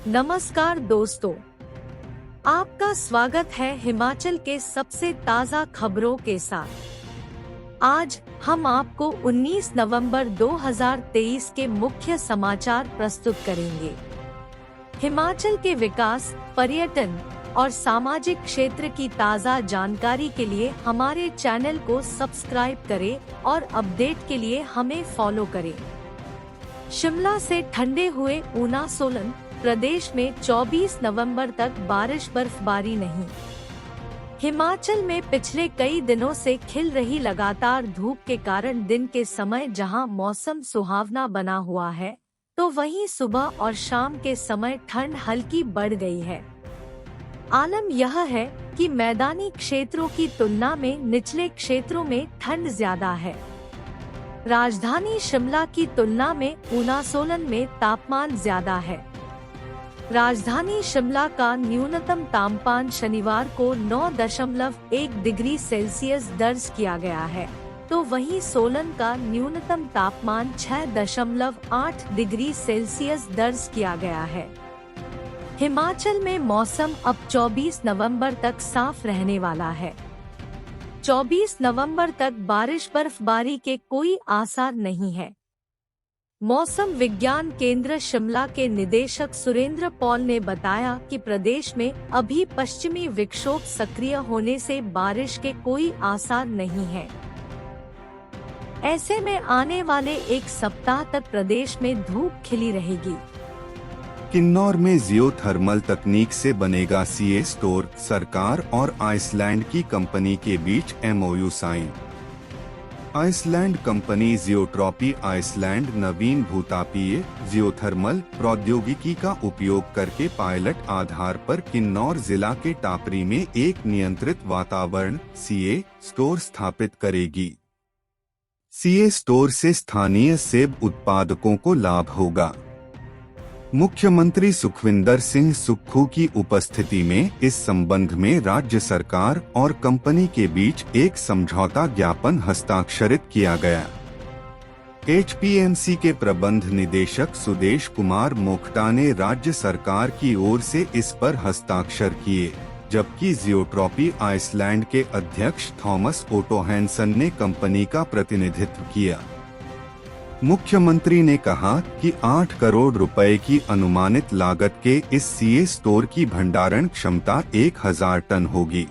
नमस्कार दोस्तों, आपका स्वागत है हिमाचल के सबसे ताज़ा खबरों के साथ। आज हम आपको 19 नवंबर 2023 के मुख्य समाचार प्रस्तुत करेंगे। हिमाचल के विकास, पर्यटन और सामाजिक क्षेत्र की ताज़ा जानकारी के लिए हमारे चैनल को सब्सक्राइब करें और अपडेट के लिए हमें फॉलो करें। शिमला से ठंडे हुए ऊना सोलन, प्रदेश में 24 नवंबर तक बारिश बर्फबारी नहीं। हिमाचल में पिछले कई दिनों से खिल रही लगातार धूप के कारण दिन के समय जहां मौसम सुहावना बना हुआ है, तो वहीं सुबह और शाम के समय ठंड हल्की बढ़ गई है। आलम यह है कि मैदानी क्षेत्रों की तुलना में निचले क्षेत्रों में ठंड ज्यादा है। राजधानी शिमला की तुलना में ऊना सोलन में तापमान ज्यादा है। राजधानी शिमला का न्यूनतम तापमान शनिवार को 9.1 डिग्री सेल्सियस दर्ज किया गया है, तो वहीं सोलन का न्यूनतम तापमान 6.8 डिग्री सेल्सियस दर्ज किया गया है। हिमाचल में मौसम अब 24 नवंबर तक साफ रहने वाला है। 24 नवंबर तक बारिश बर्फबारी के कोई आसार नहीं है। मौसम विज्ञान केंद्र शिमला के निदेशक सुरेंद्र पॉल ने बताया कि प्रदेश में अभी पश्चिमी विक्षोभ सक्रिय होने से बारिश के कोई आसार नहीं है। ऐसे में आने वाले एक सप्ताह तक प्रदेश में धूप खिली रहेगी। किन्नौर में जियोथर्मल तकनीक से बनेगा सीए स्टोर, सरकार और आइसलैंड की कंपनी के बीच MOU sign. Iceland company Geotropy Iceland नवीन भूतापीय जियोथर्मल प्रौद्योगिकी का उपयोग करके पायलट आधार पर किन्नौर जिला के टापरी में एक नियंत्रित वातावरण सीए स्टोर स्थापित करेगी। सीए स्टोर से स्थानीय सेब उत्पादकों को लाभ होगा। मुख्यमंत्री सुखविंदर सिंह सुक्खू की उपस्थिति में इस संबंध में राज्य सरकार और कंपनी के बीच एक समझौता ज्ञापन हस्ताक्षरित किया गया। एचपीएमसी के प्रबंध निदेशक सुदेश कुमार मोखटा ने राज्य सरकार की ओर से इस पर हस्ताक्षर किए, जबकि जियोट्रॉपी आइसलैंड के अध्यक्ष थॉमस ओटोहैंसन ने कंपनी का प्रतिनिधित्व किया। मुख्यमंत्री ने कहा कि 8 करोड़ रुपए की अनुमानित लागत के इस सीए स्टोर की भंडारण क्षमता 1000 टन होगी।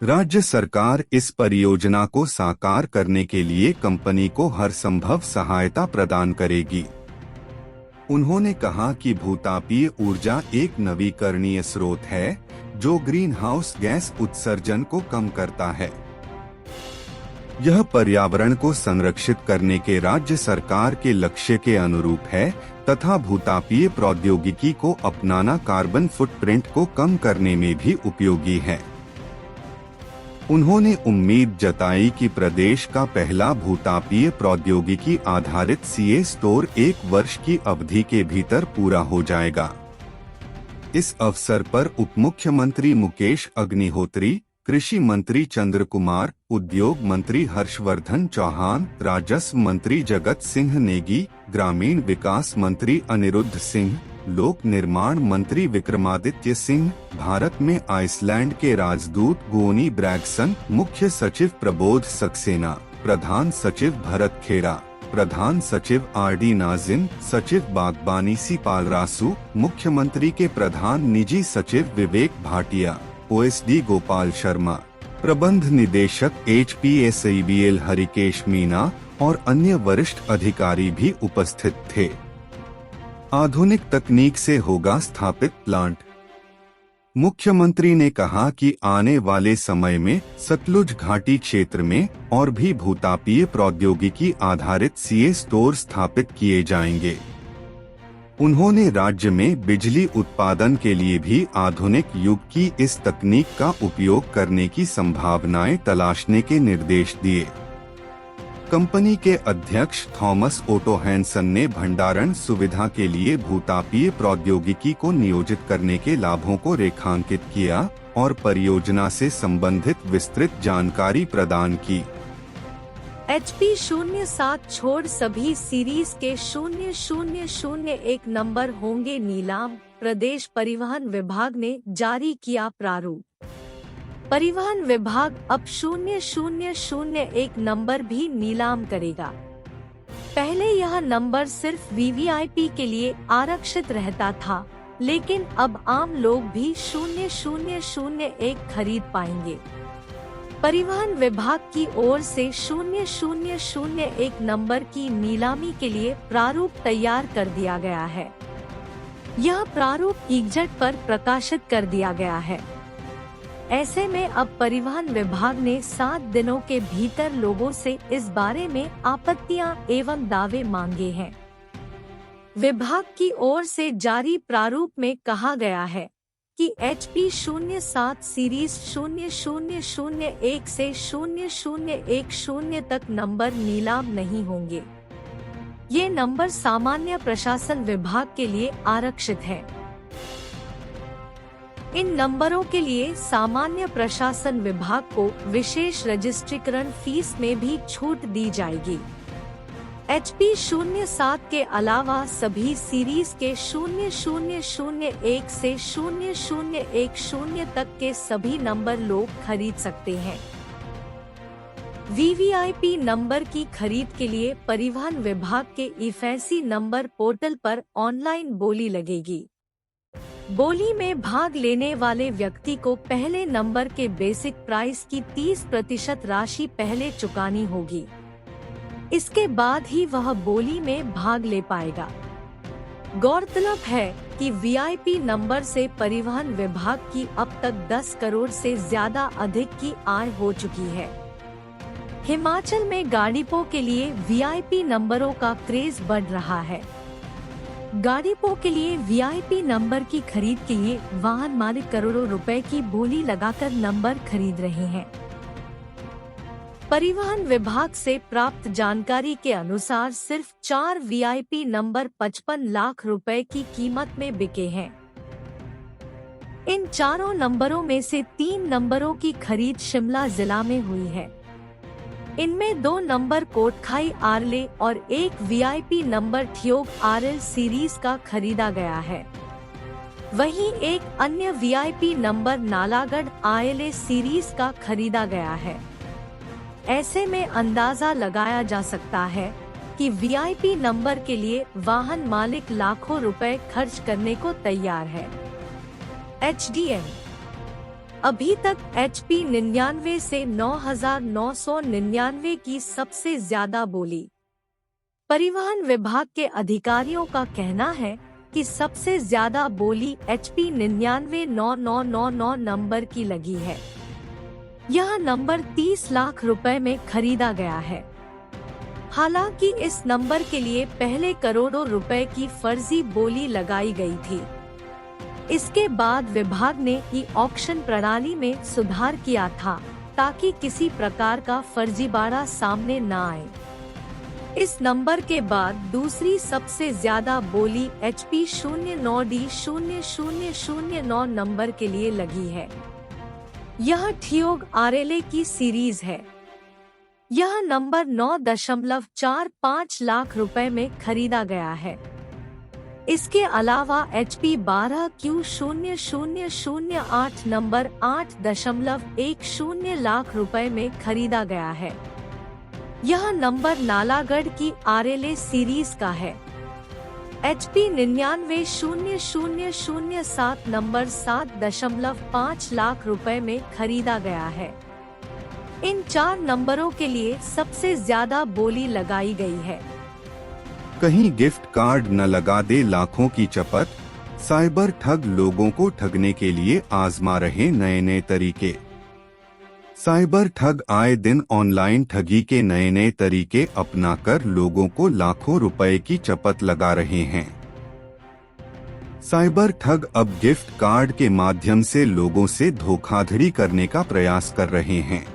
राज्य सरकार इस परियोजना को साकार करने के लिए कंपनी को हर संभव सहायता प्रदान करेगी। उन्होंने कहा कि भूतापीय ऊर्जा एक नवीकरणीय स्रोत है जो ग्रीन हाउस गैस उत्सर्जन को कम करता है। यह पर्यावरण को संरक्षित करने के राज्य सरकार के लक्ष्य के अनुरूप है तथा भूतापीय प्रौद्योगिकी को अपनाना कार्बन फुटप्रिंट को कम करने में भी उपयोगी है। उन्होंने उम्मीद जताई कि प्रदेश का पहला भूतापीय प्रौद्योगिकी आधारित सीए स्टोर 1 वर्ष की अवधि के भीतर पूरा हो जाएगा। इस अवसर पर उप मुख्यमंत्री मुकेश अग्निहोत्री, कृषि मंत्री चंद्र कुमार, उद्योग मंत्री हर्षवर्धन चौहान, राजस्व मंत्री जगत सिंह नेगी, ग्रामीण विकास मंत्री अनिरुद्ध सिंह, लोक निर्माण मंत्री विक्रमादित्य सिंह, भारत में आइसलैंड के राजदूत गोनी ब्रैगसन, मुख्य सचिव प्रबोध सक्सेना, प्रधान सचिव भरत खेड़ा, प्रधान सचिव आरडी नाजिन, सचिव बागबानी सी पालरासू, मुख्यमंत्री के प्रधान निजी सचिव विवेक भाटिया, ओएसडी गोपाल शर्मा, प्रबंध निदेशक एचपीएसईबीएल हरिकेश मीना और अन्य वरिष्ठ अधिकारी भी उपस्थित थे। आधुनिक तकनीक से होगा स्थापित प्लांट। मुख्यमंत्री ने कहा कि आने वाले समय में सतलुज घाटी क्षेत्र में और भी भूतापीय प्रौद्योगिकी आधारित सीए स्टोर स्थापित किए जाएंगे। उन्होंने राज्य में बिजली उत्पादन के लिए भी आधुनिक युग की इस तकनीक का उपयोग करने की संभावनाएं तलाशने के निर्देश दिए। कंपनी के अध्यक्ष थॉमस ओटोहैंसन ने भंडारण सुविधा के लिए भूतापीय प्रौद्योगिकी को नियोजित करने के लाभों को रेखांकित किया और परियोजना से संबंधित विस्तृत जानकारी प्रदान की। HP 07 छोड़ सभी सीरीज के 0001 नंबर होंगे नीलाम। प्रदेश परिवहन विभाग ने जारी किया प्रारूप। परिवहन विभाग अब 0001 नंबर भी नीलाम करेगा। पहले यह नंबर सिर्फ VVIP के लिए आरक्षित रहता था, लेकिन अब आम लोग भी 0001 खरीद पाएंगे। परिवहन विभाग की ओर से 0001 नंबर की नीलामी के लिए प्रारूप तैयार कर दिया गया है। यह प्रारूप ईगजेट पर प्रकाशित कर दिया गया है। ऐसे में अब परिवहन विभाग ने 7 दिनों के भीतर लोगों से इस बारे में आपत्तियां एवं दावे मांगे हैं। विभाग की ओर से जारी प्रारूप में कहा गया है कि HP 07 सीरीज 0001 से 0010 तक नंबर नीलाम नहीं होंगे। ये नंबर सामान्य प्रशासन विभाग के लिए आरक्षित है। इन नंबरों के लिए सामान्य प्रशासन विभाग को विशेष रजिस्ट्रीकरण फीस में भी छूट दी जाएगी। HP 07 के अलावा सभी सीरीज के 0001 से 0010 तक के सभी नंबर लोग खरीद सकते हैं। VVIP नंबर की खरीद के लिए परिवहन विभाग के इफेसी नंबर पोर्टल पर ऑनलाइन बोली लगेगी। बोली में भाग लेने वाले व्यक्ति को पहले नंबर के बेसिक प्राइस की 30% राशि पहले चुकानी होगी। इसके बाद ही वह बोली में भाग ले पाएगा। गौरतलब है कि VIP नंबर से परिवहन विभाग की अब तक 10 करोड़ से ज्यादा अधिक की आय हो चुकी है। हिमाचल में गाड़ियों के लिए VIP नंबरों का क्रेज बढ़ रहा है। गाड़ियों के लिए VIP नंबर की खरीद के लिए वाहन मालिक करोड़ों रुपए की बोली लगाकर नंबर खरीद रहे हैं। परिवहन विभाग से प्राप्त जानकारी के अनुसार सिर्फ 4 VIP नंबर 55 लाख रुपए की कीमत में बिके हैं। इन चारों नंबरों में से 3 नंबरों की खरीद शिमला जिला में हुई है। इनमें 2 नंबर कोटखाई आरले और 1 VIP number Theog RL series का खरीदा गया है। वहीं एक अन्य VIP number Nalagarh ILA series का खरीदा गया है। ऐसे में अंदाजा लगाया जा सकता है कि VIP नंबर के लिए वाहन मालिक लाखों रुपए खर्च करने को तैयार है। HDM अभी तक HP 99 से 9,999 की सबसे ज्यादा बोली। परिवहन विभाग के अधिकारियों का कहना है कि सबसे ज्यादा बोली HP 99,999 नंबर की लगी है। यह नंबर 30 लाख रुपए में खरीदा गया है। हालांकि इस नंबर के लिए पहले करोड़ों रुपए की फर्जी बोली लगाई गई थी। इसके बाद विभाग ने ई-ऑक्शन प्रणाली में सुधार किया था ताकि किसी प्रकार का फर्जीवाड़ा सामने न आए। इस नंबर के बाद दूसरी सबसे ज्यादा बोली HP 09D0009 नंबर के लिए लगी है। यह ठियोग RLA की सीरीज है। यह नंबर 9.45 लाख रुपए में खरीदा गया है। इसके अलावा HP 12Q0008 नंबर 8.10 लाख रुपए में खरीदा गया है। यह नंबर नालागढ़ की RLA सीरीज का है। HP 990007 नंबर 7.5 लाख रुपए में खरीदा गया है। इन 4 नंबरों के लिए सबसे ज्यादा बोली लगाई गई है। कहीं गिफ्ट कार्ड न लगा दे लाखों की चपत, साइबर ठग लोगों को ठगने के लिए आजमा रहे नए नए तरीके। साइबर ठग आए दिन ऑनलाइन ठगी के नए नए तरीके अपनाकर लोगों को लाखों रुपए की चपत लगा रहे हैं। साइबर ठग अब गिफ्ट कार्ड के माध्यम से लोगों से धोखाधड़ी करने का प्रयास कर रहे हैं।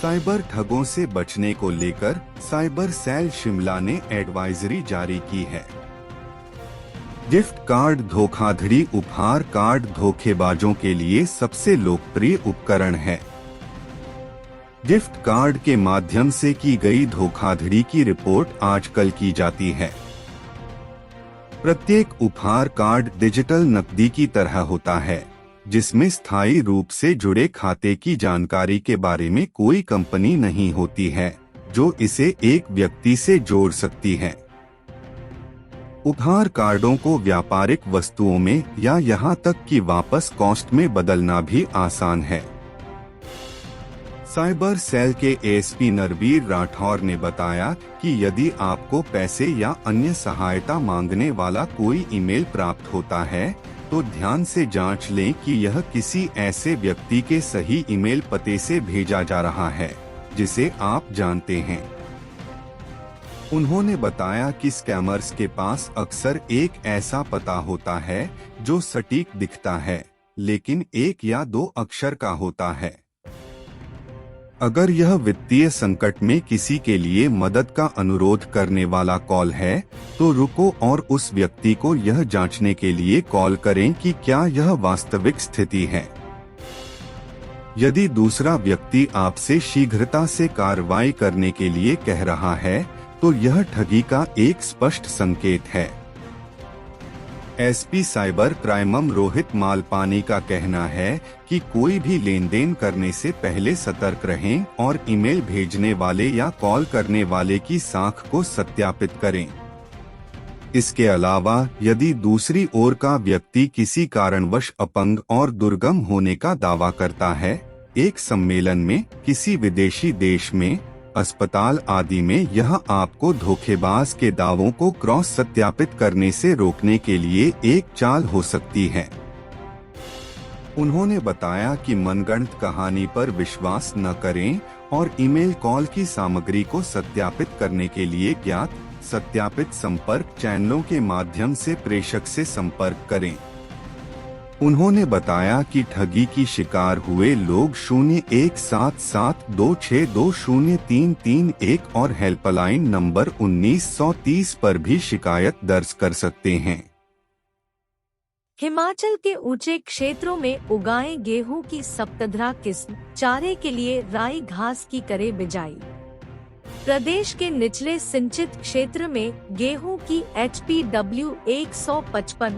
साइबर ठगों से बचने को लेकर साइबर सेल शिमला ने एडवाइजरी जारी की है। गिफ्ट कार्ड धोखाधड़ी उपहार कार्ड धोखेबाजों के लिए सबसे लोकप्रिय उपकरण है। गिफ्ट कार्ड के माध्यम से की गई धोखाधड़ी की रिपोर्ट आजकल की जाती है। प्रत्येक उपहार कार्ड डिजिटल नकदी की तरह होता है, जिसमें स्थायी रूप से जुड़े खाते की जानकारी के बारे में कोई कंपनी नहीं होती है जो इसे एक व्यक्ति से जोड़ सकती है। उपहार कार्डों को व्यापारिक वस्तुओं में या यहां तक कि वापस कॉस्ट में बदलना भी आसान है। साइबर सेल के एएसपी नरवीर राठौर ने बताया कि यदि आपको पैसे या अन्य सहायता मांगने वाला कोई ईमेल प्राप्त होता है तो ध्यान से जांच लें कि यह किसी ऐसे व्यक्ति के सही ईमेल पते से भेजा जा रहा है जिसे आप जानते हैं। उन्होंने बताया कि स्कैमर्स के पास अक्सर एक ऐसा पता होता है जो सटीक दिखता है, लेकिन एक या दो अक्षर का होता है। अगर यह वित्तीय संकट में किसी के लिए मदद का अनुरोध करने वाला कॉल है, तो रुको और उस व्यक्ति को यह जांचने के लिए कॉल करें कि क्या यह वास्तविक स्थिति है। यदि दूसरा व्यक्ति आपसे शीघ्रता से कार्रवाई करने के लिए कह रहा है, तो यह ठगी का एक स्पष्ट संकेत है। SP cyber crime Rohit Malpani का कहना है कि कोई भी लेन देन करने से पहले सतर्क रहें और ईमेल भेजने वाले या कॉल करने वाले की साख को सत्यापित करें। इसके अलावा यदि दूसरी ओर का व्यक्ति किसी कारणवश अपंग और दुर्गम होने का दावा करता है, एक सम्मेलन में, किसी विदेशी देश में, अस्पताल आदि में, यह आपको धोखेबाज के दावों को क्रॉस सत्यापित करने से रोकने के लिए एक चाल हो सकती है। उन्होंने बताया कि मनगढ़ंत कहानी पर विश्वास न करें और ईमेल कॉल की सामग्री को सत्यापित करने के लिए ज्ञात सत्यापित संपर्क चैनलों के माध्यम से प्रेषक से संपर्क करें। उन्होंने बताया कि ठगी की शिकार हुए लोग 017726203331 और हेल्पलाइन नंबर 1930 पर भी शिकायत दर्ज कर सकते हैं। हिमाचल के ऊंचे क्षेत्रों में उगाएं गेहूं की सप्तधरा किस्म, चारे के लिए राई घास की करे बिजाई। प्रदेश के निचले सिंचित क्षेत्र में गेहूं की HPW 155,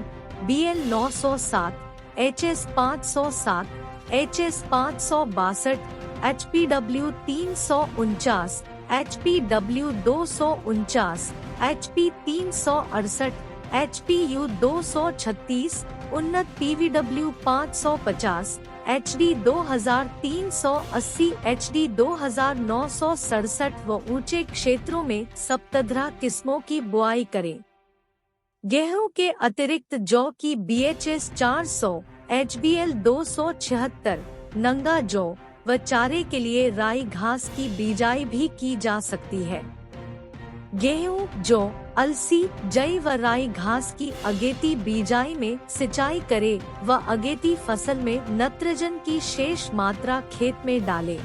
BL 907, HS 507, HS 562, HPW 349, HPW 249, HP 368, HPU 236, उन्नत PVW 550, HD 2380, HD 2967 व ऊंचे क्षेत्रों में सप्तधरा किस्मों की बुआई करें। गेहूं के अतिरिक्त जौ की BHS 400, HBL 276, नंगा जौ व चारे के लिए राई घास की बिजाई भी की जा सकती है। गेहूं, जौ, अलसी, जई व राई घास की अगेती बिजाई में सिंचाई करे व अगेती फसल में नाइट्रोजन की शेष मात्रा खेत में डाले।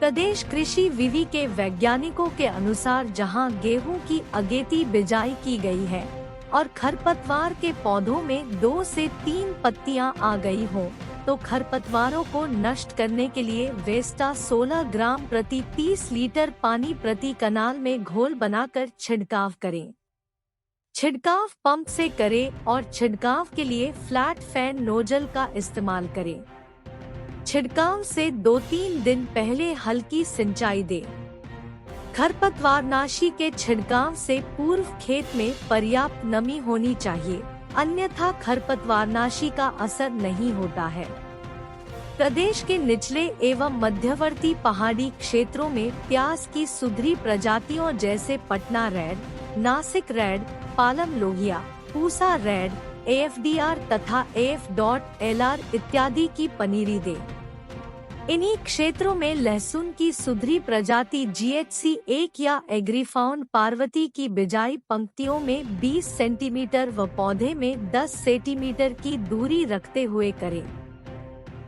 प्रदेश कृषि विवि के वैज्ञानिकों के अनुसार जहां गेहूं की अगेती बिजाई की गई है और खरपतवार के पौधों में 2 से 3 पत्तियां आ गई हो, तो खरपतवारों को नष्ट करने के लिए वेस्टा 16 ग्राम प्रति 30 लीटर पानी प्रति कनाल में घोल बनाकर छिड़काव करें। छिड़काव पंप से करें और छिड़काव के लिए फ्लैट फैन नोजल का इस्तेमाल करें। छिड़काव से 2-3 दिन पहले हल्की सिंचाई दें। खरपतवारनाशी के छिड़काव से पूर्व खेत में पर्याप्त नमी होनी चाहिए, अन्यथा खरपतवारनाशी का असर नहीं होता है। प्रदेश के निचले एवं मध्यवर्ती पहाड़ी क्षेत्रों में प्याज की सुधरी प्रजातियों जैसे Patna red, Nashik red, Palam Lohia, Pusa red, AFDR तथा AF.LR इत्यादि की पनीरी दे। इन्हीं क्षेत्रों में लहसुन की सुधरी प्रजाति GHC 1 या एग्रीफाउंड पार्वती की बिजाई पंक्तियों में 20 सेंटीमीटर व पौधे में 10 सेंटीमीटर की दूरी रखते हुए करें।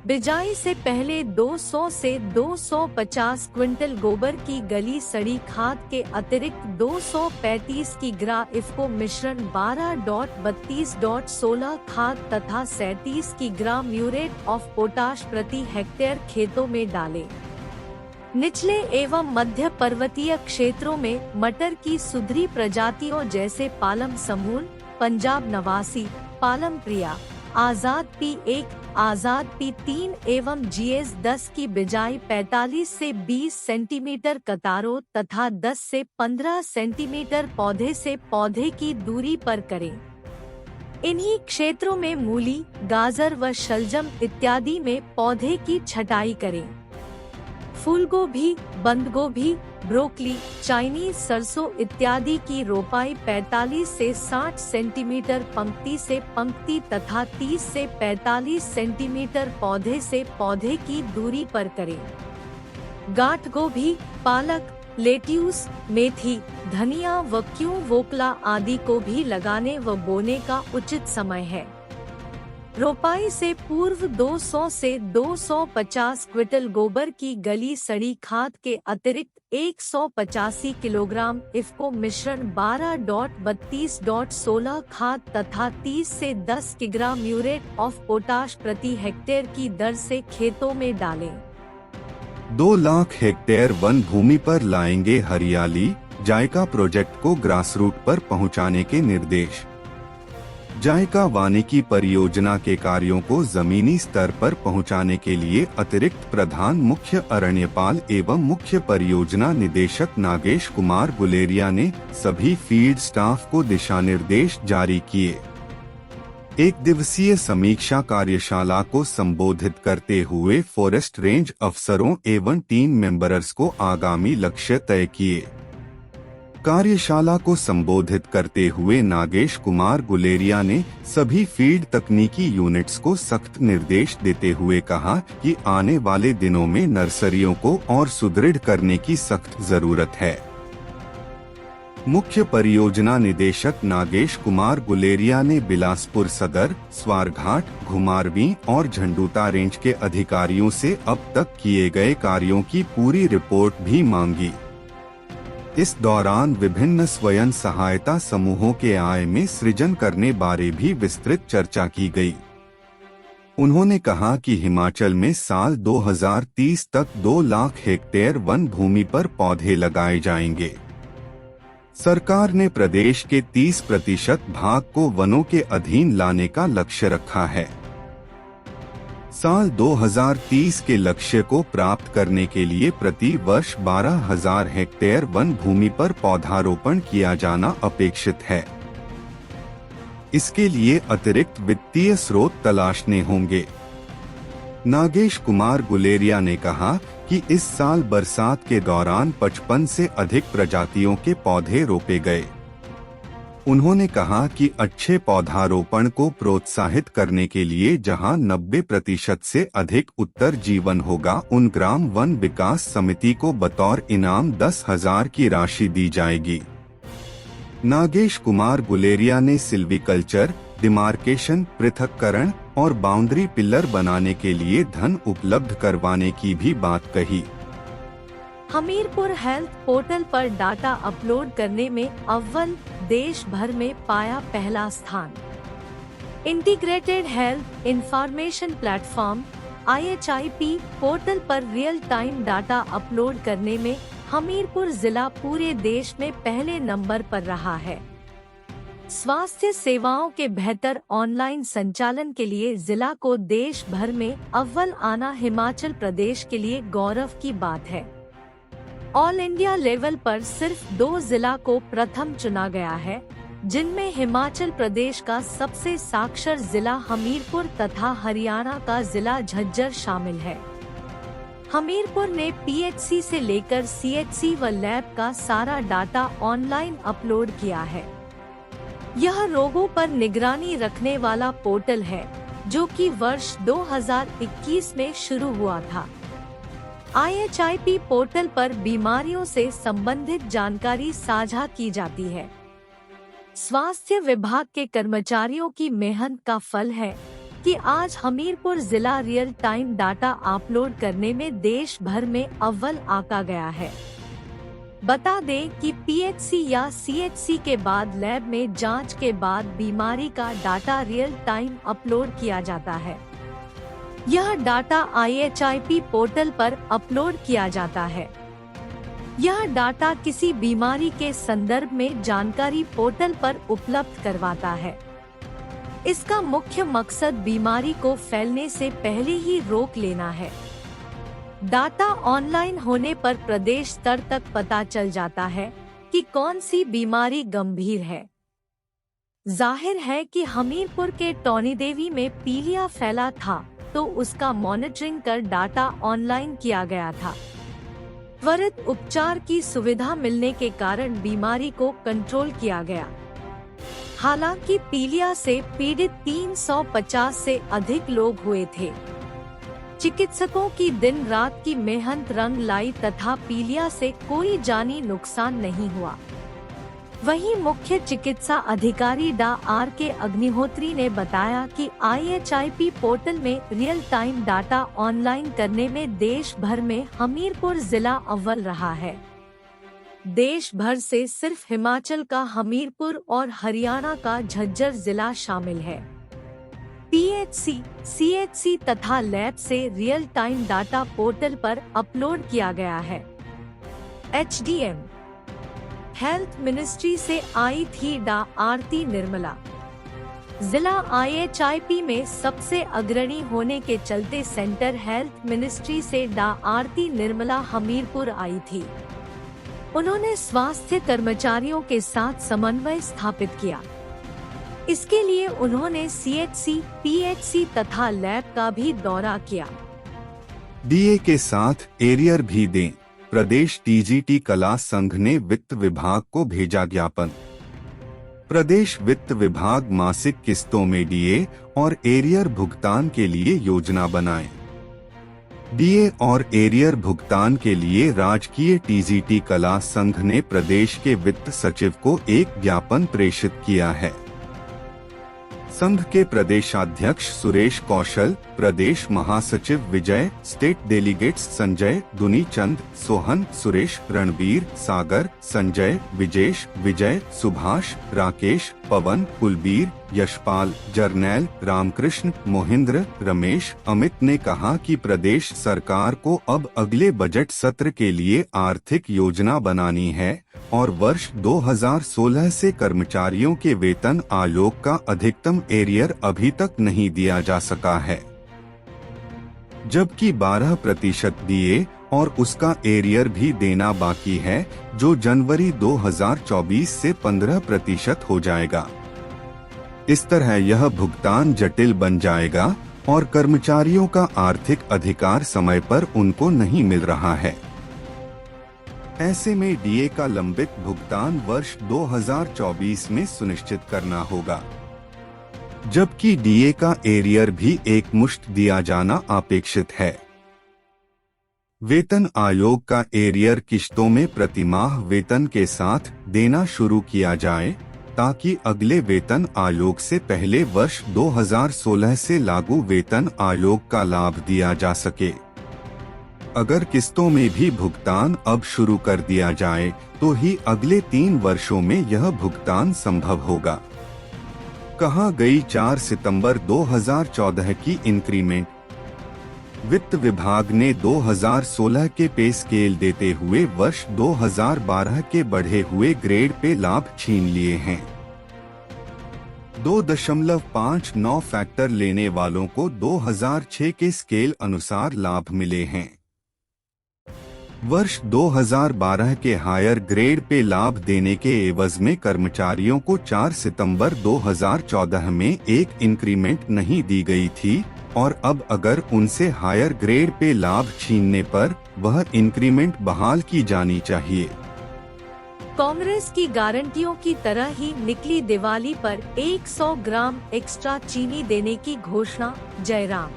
बिजाई से पहले 200 से 250 क्विंटल गोबर की गली सड़ी खाद के अतिरिक्त 235 किग्रा इफ्को मिश्रण 12.32.16 खाद तथा 37 किग्रा म्यूरेट ऑफ पोटाश प्रति हेक्टेयर खेतों में डालें। निचले एवं मध्य पर्वतीय क्षेत्रों में मटर की सुधरी प्रजातियों जैसे पालम समूल, पंजाब नवासी, पालम प्रिया, आजाद P1, आजाद P3 एवं GS10 की बिजाई 45 से 20 सेंटीमीटर कतारों तथा 10 से 15 सेंटीमीटर पौधे से पौधे की दूरी पर करें। इन्हीं क्षेत्रों में मूली, गाजर व शलजम इत्यादि में पौधे की छटाई करें। फूलगोभी, बंदगोभी, ब्रोकली, चाइनीज सरसों इत्यादि की रोपाई 45 से 60 सेंटीमीटर पंक्ति से पंक्ति तथा 30 से 45 सेंटीमीटर पौधे से पौधे की दूरी पर करें। गांठ गोभी, पालक, लेट्यूस, मेथी, धनिया व क्यों वोकला आदि को भी लगाने व बोने का उचित समय है। रोपाई से पूर्व 200 से 250 क्विंटल गोबर की गली सड़ी खाद के अतिरिक्त 185 किलोग्राम इफ्को मिश्रण 12.32.16 खाद तथा 30 से 10 किग्रा म्यूरेट ऑफ पोटाश प्रति हेक्टेयर की दर से खेतों में डालें। 2 लाख हेक्टेयर वन भूमि पर लाएंगे हरियाली, जायका प्रोजेक्ट को ग्रासरूट पर पहुंचाने के निर्देश। जायका वानिकी परियोजना के कार्यों को जमीनी स्तर पर पहुंचाने के लिए अतिरिक्त प्रधान मुख्य अरण्यपाल एवं मुख्य परियोजना निदेशक नागेश कुमार गुलेरिया ने सभी फील्ड स्टाफ को दिशा निर्देश जारी किए। एक दिवसीय समीक्षा कार्यशाला को संबोधित करते हुए फॉरेस्ट रेंज अफसरों एवं टीम मेंबर्स को आगामी लक्ष्य तय किए। कार्यशाला को संबोधित करते हुए नागेश कुमार गुलेरिया ने सभी फील्ड तकनीकी यूनिट्स को सख्त निर्देश देते हुए कहा कि आने वाले दिनों में नर्सरियों को और सुदृढ़ करने की सख्त जरूरत है। मुख्य परियोजना निदेशक नागेश कुमार गुलेरिया ने बिलासपुर सदर, स्वारघाट, घुमारवीं और झंडूता रेंज के अधिकारियों से अब तक किए गए कार्यों की पूरी रिपोर्ट भी मांगी। इस दौरान विभिन्न स्वयं सहायता समूहों के आय में सृजन करने बारे भी विस्तृत चर्चा की गई। उन्होंने कहा कि हिमाचल में साल 2030 तक 2 लाख हेक्टेयर वन भूमि पर पौधे लगाए जाएंगे। सरकार ने प्रदेश के 30% भाग को वनों के अधीन लाने का लक्ष्य रखा है। साल 2030 के लक्ष्य को प्राप्त करने के लिए प्रति वर्ष 12,000 हेक्टेयर वन भूमि पर पौधारोपण किया जाना अपेक्षित है। इसके लिए अतिरिक्त वित्तीय स्रोत तलाशने होंगे। नागेश कुमार गुलेरिया ने कहा कि इस साल बरसात के दौरान 55 से अधिक प्रजातियों के पौधे रोपे गए। उन्होंने कहा कि अच्छे पौधारोपण को प्रोत्साहित करने के लिए जहां 90% से अधिक उत्तर जीवन होगा, उन ग्राम वन विकास समिति को बतौर इनाम 10,000 की राशि दी जाएगी। नागेश कुमार गुलेरिया ने सिल्वीकल्चर, डिमार्केशन, पृथक्करण और बाउंड्री पिलर बनाने के लिए धन उपलब्ध करवाने की भी बात कही। हमीरपुर हेल्थ पोर्टल पर डाटा अपलोड करने में अव्वल, देश भर में पाया पहला स्थान। Integrated health information platform IHIP portal पर रियल टाइम डाटा अपलोड करने में हमीरपुर जिला पूरे देश में पहले नंबर पर रहा है। स्वास्थ्य सेवाओं के बेहतर ऑनलाइन संचालन के लिए जिला को देश भर में अव्वल आना हिमाचल प्रदेश के लिए गौरव की बात है। ऑल इंडिया लेवल पर सिर्फ 2 जिला को प्रथम चुना गया है, जिनमें हिमाचल प्रदेश का सबसे साक्षर जिला हमीरपुर तथा हरियाणा का जिला झज्जर शामिल है। हमीरपुर ने PHC से लेकर CHC व लैब का सारा डाटा ऑनलाइन अपलोड किया है। यह रोगों पर निगरानी रखने वाला पोर्टल है, जो कि वर्ष 2021 में शुरू हुआ था। IHIP पोर्टल पर बीमारियों से संबंधित जानकारी साझा की जाती है। स्वास्थ्य विभाग के कर्मचारियों की मेहनत का फल है कि आज हमीरपुर जिला रियल टाइम डाटा अपलोड करने में देश भर में अव्वल आका गया है। बता दें कि PHC या CHC के बाद लैब में जांच के बाद बीमारी का डाटा रियल टाइम अपलोड किया जाता है। यह डाटा IHIP पोर्टल पर अपलोड किया जाता है। यह डाटा किसी बीमारी के संदर्भ में जानकारी पोर्टल पर उपलब्ध करवाता है। इसका मुख्य मकसद बीमारी को फैलने से पहले ही रोक लेना है। डाटा ऑनलाइन होने पर प्रदेश स्तर तक पता चल जाता है कि कौन सी बीमारी गंभीर है। जाहिर है कि हमीरपुर के टॉनी देवी में पीलिया फैला था, तो उसका मॉनिटरिंग कर डाटा ऑनलाइन किया गया था। त्वरित उपचार की सुविधा मिलने के कारण बीमारी को कंट्रोल किया गया। हालांकि पीलिया से पीड़ित 350 से अधिक लोग हुए थे। चिकित्सकों की दिन रात की मेहनत रंग लाई तथा पीलिया से कोई जानी नुकसान नहीं हुआ। वहीं मुख्य चिकित्सा अधिकारी डॉ. R.K. अग्निहोत्री ने बताया कि IHIP पोर्टल में रियल टाइम डाटा ऑनलाइन करने में देश भर में हमीरपुर जिला अव्वल रहा है। देश भर से सिर्फ हिमाचल का हमीरपुर और हरियाणा का झज्जर जिला शामिल है। PHC, CHC तथा लैब से रियल टाइम डाटा पोर्टल पर अपलोड किया गया है। HDM हेल्थ मिनिस्ट्री से आई थी डॉ. आरती निर्मला। जिला IHIP में सबसे अग्रणी होने के चलते सेंटर हेल्थ मिनिस्ट्री से डॉ. आरती निर्मला हमीरपुर आई थी। उन्होंने स्वास्थ्य कर्मचारियों के साथ समन्वय स्थापित किया। इसके लिए उन्होंने CHC, PHC तथा लैब का भी दौरा किया। DA के साथ एरियर भी दें। प्रदेश TGT कला संघ ने वित्त विभाग को भेजा ज्ञापन। प्रदेश वित्त विभाग मासिक किस्तों में DA और एरियर भुगतान के लिए योजना बनाए। DA और एरियर भुगतान के लिए राजकीय TGT कला संघ ने प्रदेश के वित्त सचिव को एक ज्ञापन प्रेषित किया है। संघ के प्रदेशाध्यक्ष सुरेश कौशल, प्रदेश महासचिव विजय, स्टेट डेलीगेट्स संजय, दुनीचंद, सोहन, सुरेश, रणबीर, सागर, संजय, विजेश, विजय, सुभाष, राकेश, पवन, कुलबीर, यशपाल, जरनैल, रामकृष्ण, मोहिंद्र, रमेश, अमित ने कहा कि प्रदेश सरकार को अब अगले बजट सत्र के लिए आर्थिक योजना बनानी है और वर्ष 2016 से कर्मचारियों के वेतन आयोग का अधिकतम एरियर अभी तक नहीं दिया जा सका है, जबकि 12% DA और उसका एरियर भी देना बाकी है, जो जनवरी 2024 से 15% हो जाएगा। इस तरह यह भुगतान जटिल बन जाएगा और कर्मचारियों का आर्थिक अधिकार समय पर उनको नहीं मिल रहा है। ऐसे में DA का लंबित भुगतान वर्ष 2024 में सुनिश्चित करना होगा, जबकि DA का एरियर भी एकमुश्त दिया जाना अपेक्षित है। वेतन आयोग का एरियर किश्तों में प्रतिमाह वेतन के साथ देना शुरू किया जाए, ताकि अगले वेतन आयोग से पहले वर्ष 2016 से लागू वेतन आयोग का लाभ दिया जा सके। अगर किस्तों में भी भुगतान अब शुरू कर दिया जाए तो ही अगले 3 वर्षों में यह भुगतान संभव होगा। कहाँ गई 4 सितंबर 2014 की इंक्रीमेंट? वित्त विभाग ने 2016 के पे स्केल देते हुए वर्ष 2012 के बढ़े हुए ग्रेड पे लाभ छीन लिए हैं। 2.59 फैक्टर लेने वालों को 2006 के स्केल अनुसार लाभ मिले हैं। वर्ष 2012 के हायर ग्रेड पे लाभ देने के एवज में कर्मचारियों को 4 सितंबर 2014 में एक इंक्रीमेंट नहीं दी गई थी और अब अगर उनसे हायर ग्रेड पे लाभ छीनने पर वह इंक्रीमेंट बहाल की जानी चाहिए। कांग्रेस की गारंटियों की तरह ही निकली दिवाली पर 100 ग्राम एक्स्ट्रा चीनी देने की घोषणा। जयराम।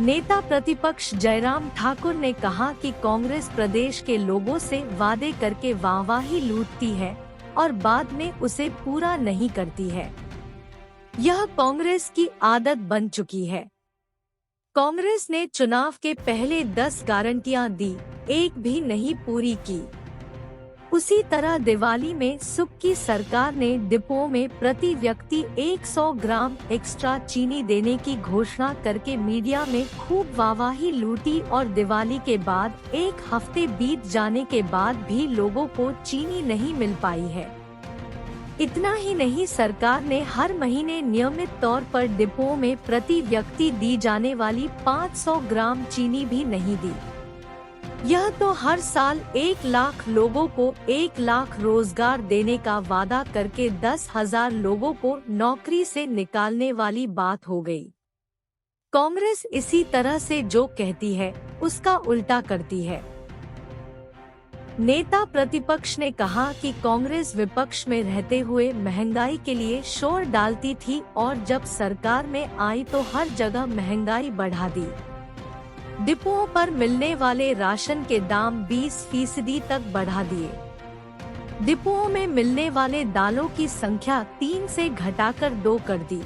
नेता प्रतिपक्ष जयराम ठाकुर ने कहा कि कांग्रेस प्रदेश के लोगों से वादे करके वाहवाही लूटती है और बाद में उसे पूरा नहीं करती है। यह कांग्रेस की आदत बन चुकी है। कांग्रेस ने चुनाव के पहले 10 गारंटियां दी, एक भी नहीं पूरी की। उसी तरह दिवाली में सुख की सरकार ने डिपो में प्रति व्यक्ति 100 ग्राम एक्स्ट्रा चीनी देने की घोषणा करके मीडिया में खूब वाहवाही लूटी और दिवाली के बाद एक हफ्ते बीत जाने के बाद भी लोगों को चीनी नहीं मिल पाई है। इतना ही नहीं, सरकार ने हर महीने नियमित तौर पर डिपो में प्रति व्यक्ति दी जाने वाली 500 ग्राम चीनी भी नहीं दी। यह तो हर साल 1 लाख लोगों को 1 लाख रोजगार देने का वादा करके 10,000 लोगों को नौकरी से निकालने वाली बात हो गई। कांग्रेस इसी तरह से जो कहती है उसका उल्टा करती है। नेता प्रतिपक्ष ने कहा कि कांग्रेस विपक्ष में रहते हुए महंगाई के लिए शोर डालती थी और जब सरकार में आई तो हर जगह महंगाई बढ़ा दी। डिपोओं पर मिलने वाले राशन के दाम 20% तक बढ़ा दिए। डिपोओं में मिलने वाले दालों की संख्या 3 से घटाकर 2 कर दी।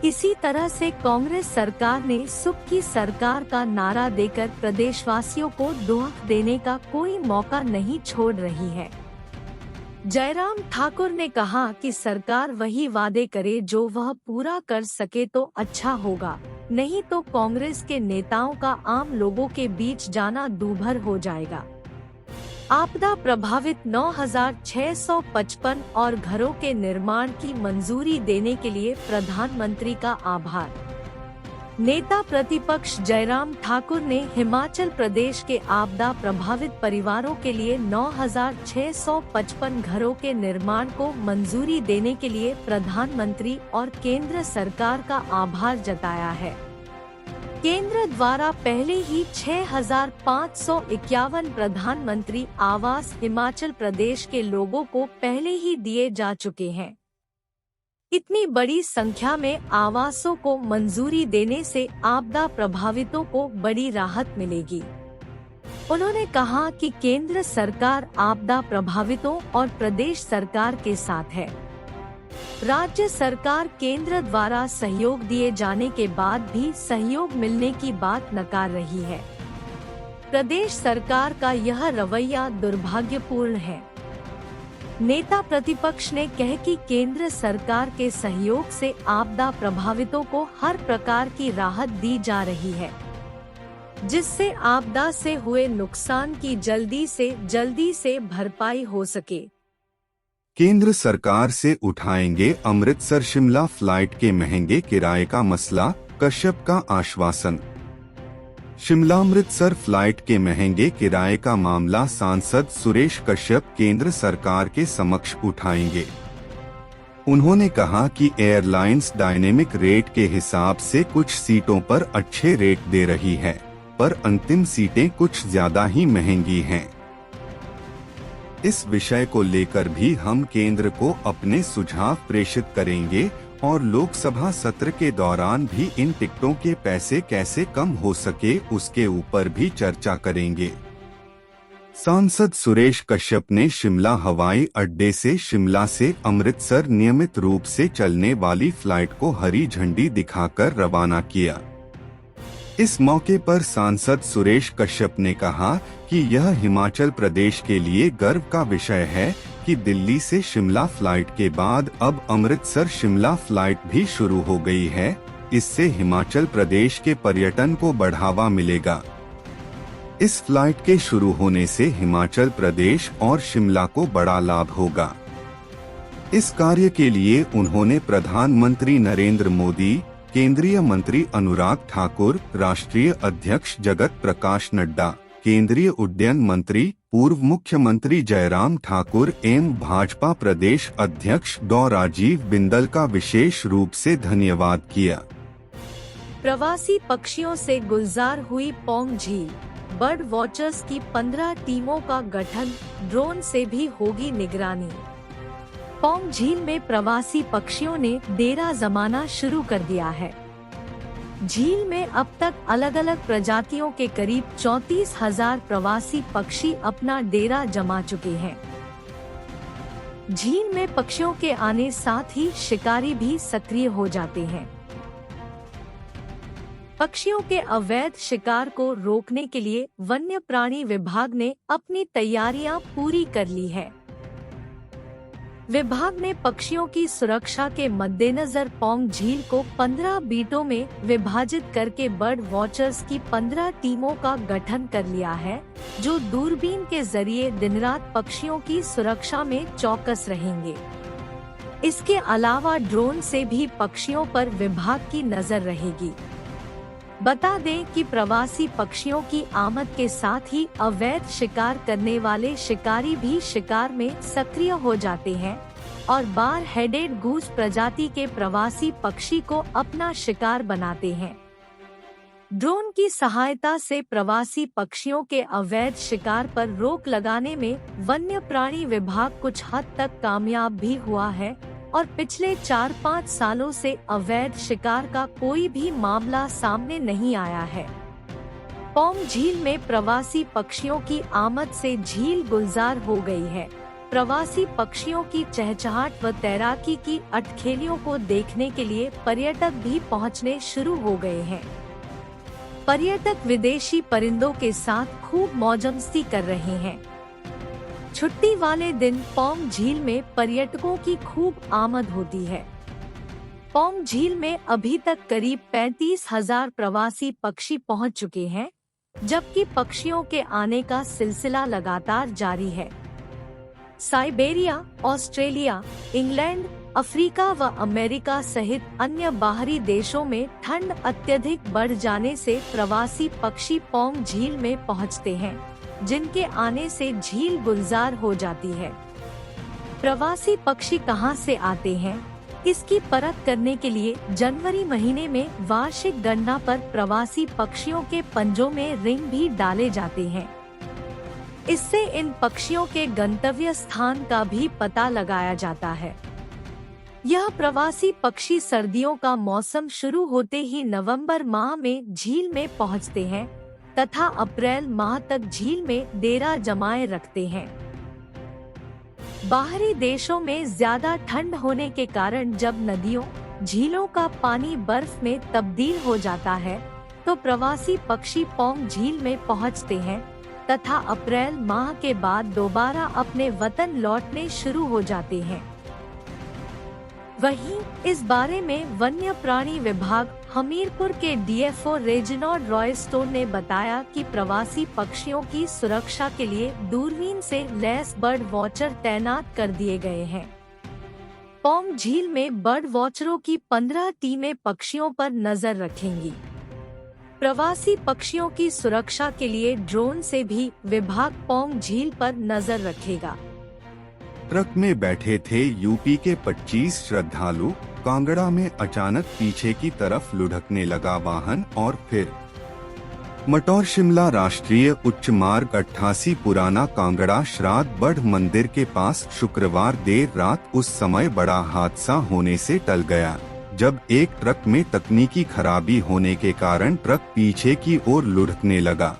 इसी तरह से कांग्रेस सरकार ने सुख की सरकार का नारा देकर प्रदेशवासियों को धोखा देने का कोई मौका नहीं छोड़ रही है। जयराम ठाकुर ने कहा कि सरकार वही वादे करे जो वह पूरा कर सके तो अच्छा होगा, नहीं तो कांग्रेस के नेताओं का आम लोगों के बीच जाना दूभर हो जाएगा। आपदा प्रभावित 9,655 और घरों के निर्माण की मंजूरी देने के लिए प्रधानमंत्री का आभार। नेता प्रतिपक्ष जयराम ठाकुर ने हिमाचल प्रदेश के आपदा प्रभावित परिवारों के लिए 9,655 घरों के निर्माण को मंजूरी देने के लिए प्रधानमंत्री और केंद्र सरकार का आभार जताया है। केंद्र द्वारा पहले ही 6,551 प्रधानमंत्री आवास हिमाचल प्रदेश के लोगों को पहले ही दिए जा चुके हैं। इतनी बड़ी संख्या में आवासों को मंजूरी देने से आपदा प्रभावितों को बड़ी राहत मिलेगी। उन्होंने कहा कि केंद्र सरकार आपदा प्रभावितों और प्रदेश सरकार के साथ है। राज्य सरकार केंद्र द्वारा सहयोग दिए जाने के बाद भी सहयोग मिलने की बात नकार रही है। प्रदेश सरकार का यह रवैया दुर्भाग्यपूर्ण है। नेता प्रतिपक्ष ने कहा कि केंद्र सरकार के सहयोग से आपदा प्रभावितों को हर प्रकार की राहत दी जा रही है, जिससे आपदा से हुए नुकसान की जल्दी से भरपाई हो सके। केंद्र सरकार से उठाएंगे अमृतसर शिमला फ्लाइट के महंगे किराए का मसला, कश्यप का आश्वासन। शिमला अमृतसर फ्लाइट के महंगे किराए का मामला सांसद सुरेश कश्यप केंद्र सरकार के समक्ष उठाएंगे। उन्होंने कहा कि एयरलाइंस डायनेमिक रेट के हिसाब से कुछ सीटों पर अच्छे रेट दे रही है, पर अंतिम सीटें कुछ ज्यादा ही महंगी हैं। इस विषय को लेकर भी हम केंद्र को अपने सुझाव प्रेषित करेंगे और लोकसभा सत्र के दौरान भी इन टिकटों के पैसे कैसे कम हो सके उसके ऊपर भी चर्चा करेंगे। सांसद सुरेश कश्यप ने शिमला हवाई अड्डे से शिमला से अमृतसर नियमित रूप से चलने वाली फ्लाइट को हरी झंडी दिखाकर रवाना किया। इस मौके पर सांसद सुरेश कश्यप ने कहा कि यह हिमाचल प्रदेश के लिए गर्व का विषय है कि दिल्ली से शिमला फ्लाइट के बाद अब अमृतसर शिमला फ्लाइट भी शुरू हो गई है। इससे हिमाचल प्रदेश के पर्यटन को बढ़ावा मिलेगा। इस फ्लाइट के शुरू होने से हिमाचल प्रदेश और शिमला को बड़ा लाभ होगा। इस कार्य के लिए उन्होंने प्रधानमंत्री नरेंद्र मोदी, केंद्रीय मंत्री अनुराग ठाकुर, राष्ट्रीय अध्यक्ष जगत प्रकाश नड्डा, केंद्रीय उड्डयन मंत्री पूर्व मुख्यमंत्री जयराम ठाकुर एवं भाजपा प्रदेश अध्यक्ष डॉ राजीव बिंदल का विशेष रूप से धन्यवाद किया। प्रवासी पक्षियों से गुलजार हुई पौंग झील, बर्ड वॉचर्स की 15 टीमों का गठन, ड्रोन से भी होगी निगरानी। पौंग झील में प्रवासी पक्षियों ने डेरा जमाना शुरू कर दिया है। झील में अब तक अलग अलग प्रजातियों के करीब 34,000 प्रवासी पक्षी अपना डेरा जमा चुके हैं। झील में पक्षियों के आने साथ ही शिकारी भी सक्रिय हो जाते हैं। पक्षियों के अवैध शिकार को रोकने के लिए वन्य प्राणी विभाग ने अपनी तैयारियां पूरी कर ली है। विभाग ने पक्षियों की सुरक्षा के मद्देनजर पौंग झील को 15 बीटों में विभाजित करके बर्ड वॉचर्स की 15 टीमों का गठन कर लिया है, जो दूरबीन के जरिए दिन रात पक्षियों की सुरक्षा में चौकस रहेंगे। इसके अलावा ड्रोन से भी पक्षियों पर विभाग की नजर रहेगी। बता दें कि प्रवासी पक्षियों की आमद के साथ ही अवैध शिकार करने वाले शिकारी भी शिकार में सक्रिय हो जाते हैं और बार हेडेड गूस प्रजाति के प्रवासी पक्षी को अपना शिकार बनाते हैं। ड्रोन की सहायता से प्रवासी पक्षियों के अवैध शिकार पर रोक लगाने में वन्य प्राणी विभाग कुछ हद तक कामयाब भी हुआ है और पिछले 4-5 सालों से अवैध शिकार का कोई भी मामला सामने नहीं आया है। पौंग झील में प्रवासी पक्षियों की आमद से झील गुलजार हो गई है। प्रवासी पक्षियों की चहचहाट व तैराकी की अटखेलियों को देखने के लिए पर्यटक भी पहुंचने शुरू हो गए हैं। पर्यटक विदेशी परिंदों के साथ खूब मौजमस्ती कर रहे हैं। छुट्टी वाले दिन पौंग झील में पर्यटकों की खूब आमद होती है। पौंग झील में अभी तक करीब 35,000 प्रवासी पक्षी पहुंच चुके हैं, जबकि पक्षियों के आने का सिलसिला लगातार जारी है। साइबेरिया, ऑस्ट्रेलिया, इंग्लैंड, अफ्रीका व अमेरिका सहित अन्य बाहरी देशों में ठंड अत्यधिक बढ़ जाने से प्रवासी पक्षी पौंग झील में पहुंचते हैं, जिनके आने से झील गुलजार हो जाती है। प्रवासी पक्षी कहां से आते हैं, इसकी परख करने के लिए जनवरी महीने में वार्षिक गणना पर प्रवासी पक्षियों के पंजों में रिंग भी डाले जाते हैं। इससे इन पक्षियों के गंतव्य स्थान का भी पता लगाया जाता है। यह प्रवासी पक्षी सर्दियों का मौसम शुरू होते ही नवंबर माह में झील में पहुंचते हैं तथा अप्रैल माह तक झील में डेरा जमाए रखते हैं। बाहरी देशों में ज्यादा ठंड होने के कारण जब नदियों, झीलों का पानी बर्फ में तब्दील हो जाता है, तो प्रवासी पक्षी पौंग झील में पहुंचते हैं तथा अप्रैल माह के बाद दोबारा अपने वतन लौटने शुरू हो जाते हैं। वहीं इस बारे में वन्य प्राणी विभाग हमीरपुर के डीएफओ रेजिनॉल्ड रॉयस्टोन ने बताया कि प्रवासी पक्षियों की सुरक्षा के लिए दूरबीन से लैस बर्ड वॉचर तैनात कर दिए गए हैं। पौंग झील में बर्ड वॉचरों की 15 टीमें पक्षियों पर नजर रखेंगी। प्रवासी पक्षियों की सुरक्षा के लिए ड्रोन से भी विभाग पौंग झील पर नजर रखेगा। ट्रक में बैठे थे यूपी के 25 श्रद्धालु। कांगड़ा में अचानक पीछे की तरफ लुढ़कने लगा वाहन और फिर मटौर शिमला राष्ट्रीय उच्च मार्ग 88 पुराना कांगड़ा श्राद्ध बढ़ मंदिर के पास शुक्रवार देर रात उस समय बड़ा हादसा होने से टल गया, जब एक ट्रक में तकनीकी खराबी होने के कारण ट्रक पीछे की ओर लुढ़कने लगा।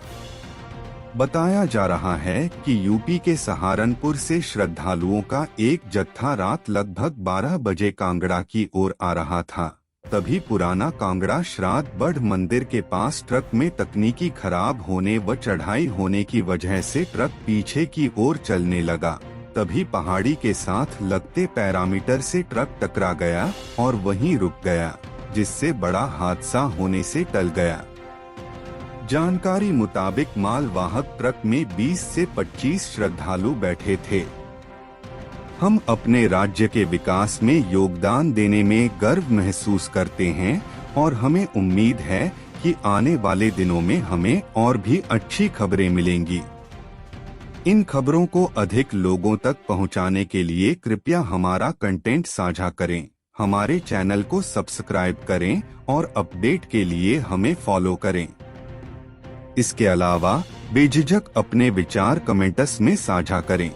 बताया जा रहा है कि यूपी के सहारनपुर से श्रद्धालुओं का एक जत्था रात लगभग 12 बजे कांगड़ा की ओर आ रहा था। तभी पुराना कांगड़ा श्राद्ध बढ़ मंदिर के पास ट्रक में तकनीकी खराब होने व चढ़ाई होने की वजह से ट्रक पीछे की ओर चलने लगा। तभी पहाड़ी के साथ लगते पैरामीटर से ट्रक टकरा गया और वहीं रुक गया, जिससे बड़ा हादसा होने से टल गया। जानकारी मुताबिक मालवाहक ट्रक में 20 से 25 श्रद्धालु बैठे थे। हम अपने राज्य के विकास में योगदान देने में गर्व महसूस करते हैं और हमें उम्मीद है कि आने वाले दिनों में हमें और भी अच्छी खबरें मिलेंगी। इन खबरों को अधिक लोगों तक पहुंचाने के लिए कृपया हमारा कंटेंट साझा करें, हमारे चैनल को सब्सक्राइब करें और अपडेट के लिए हमें फॉलो करें। इसके अलावा बेझिझक अपने विचार कमेंट्स में साझा करें।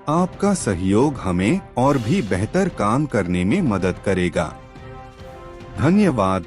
आपका सहयोग हमें और भी बेहतर काम करने में मदद करेगा। धन्यवाद।